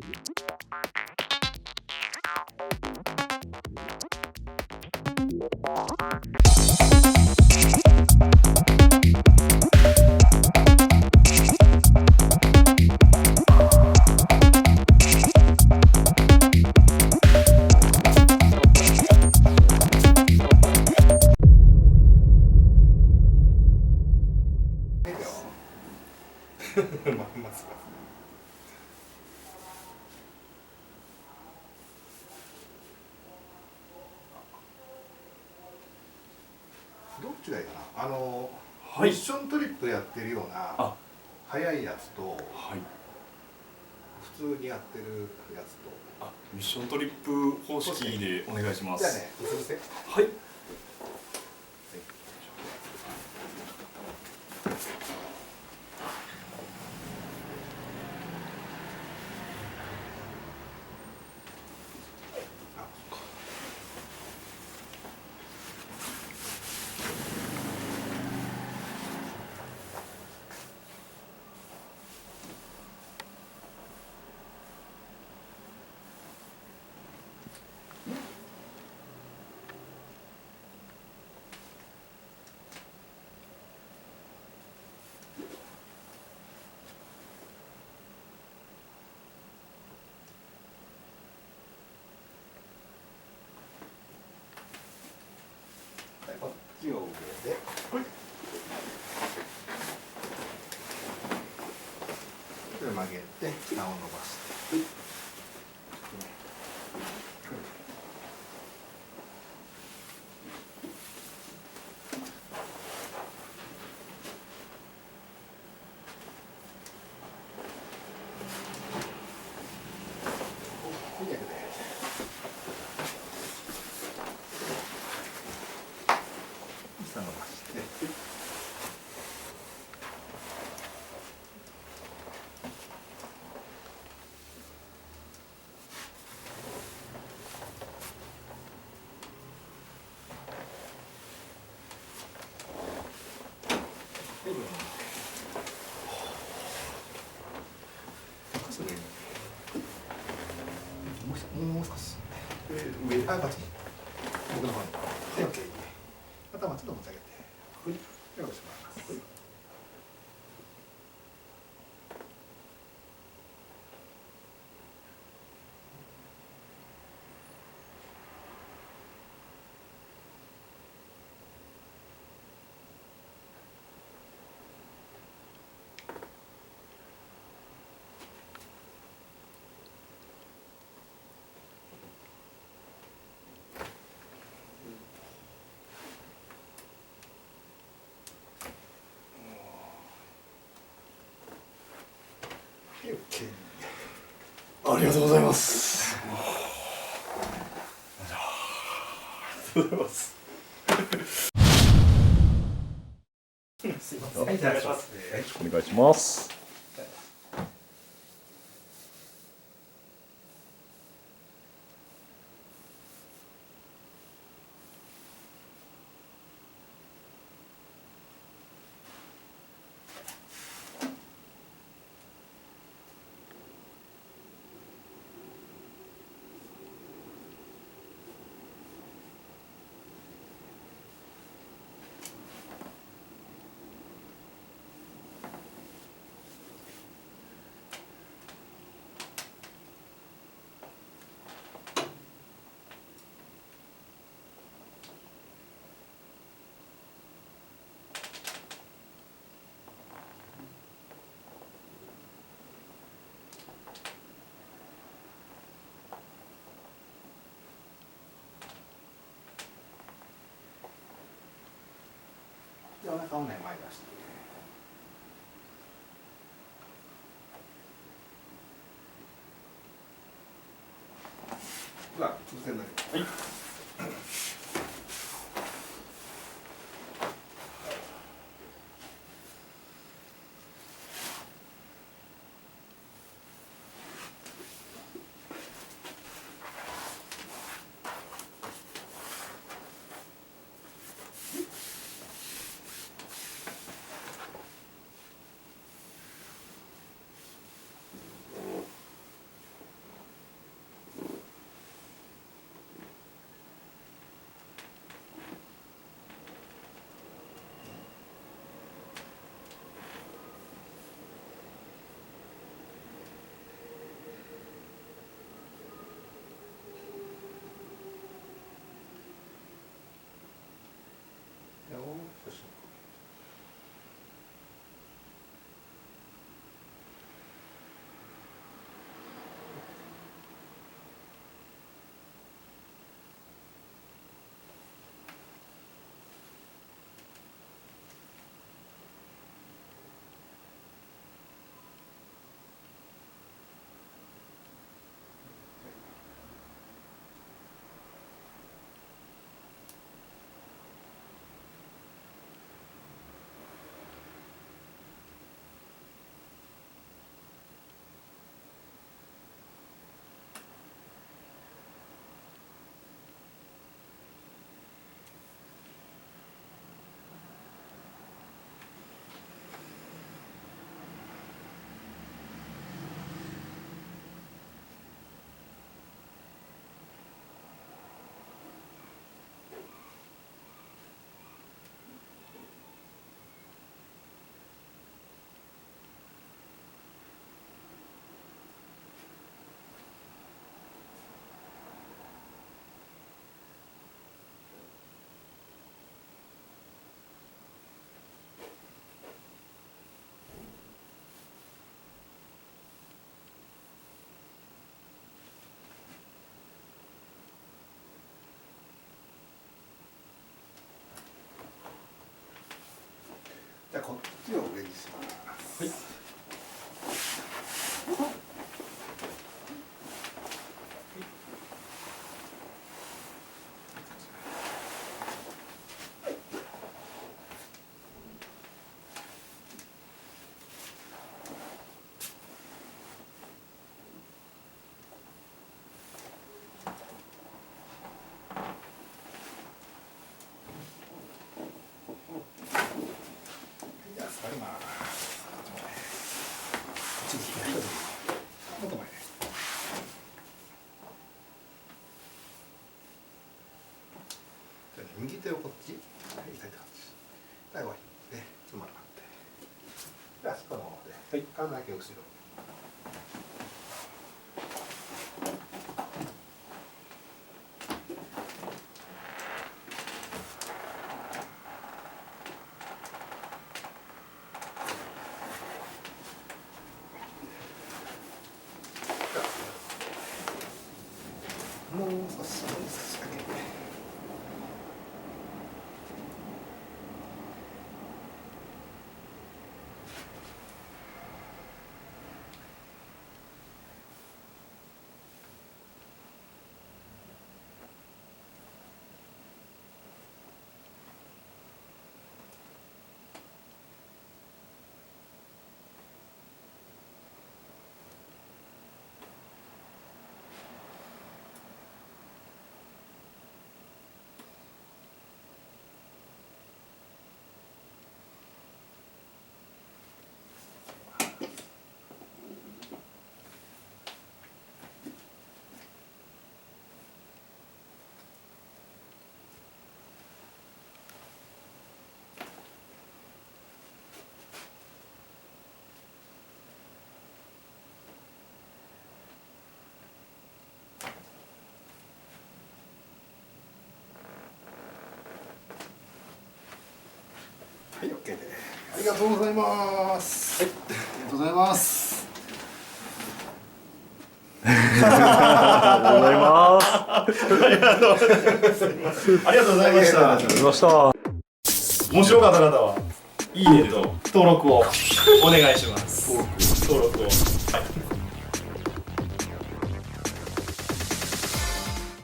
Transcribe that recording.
どっちがいいかな。はい、ミッショントリップやってるような速いやつと、はい、普通にやってるやつと。ミッショントリップ方式でお願いします。じゃあね、うつ伏せ。はい。こっちを上で。これ曲げて、下を伸ばして。下伸ばして。もう少し。上、こっち。僕の方に。はい、OK。頭ちょっと持ち上げて。はい。よろしくお願いします。ありがとうございます。ありがとうございます。すいません。お願いします。お願いします。で、お腹をね、前に出して。潰せない。はい。ちを上にします。はい。じゃあ座ります。こっちまで。もっと前ね。じゃあね、右手をこっち。はい、左手こっち。はい、終わり。ね、ちょっと待って。じゃあ、足このままで。はい、体だけ後ろ。もう少しだけ。はい、OK です。ありがとうございます。はい、ありがとうございます。ありがとうございます。ありがとうございます。ありがとうございました。ありがとうございました。面白かった方はいいねと登録をお願いします。登録を。はい。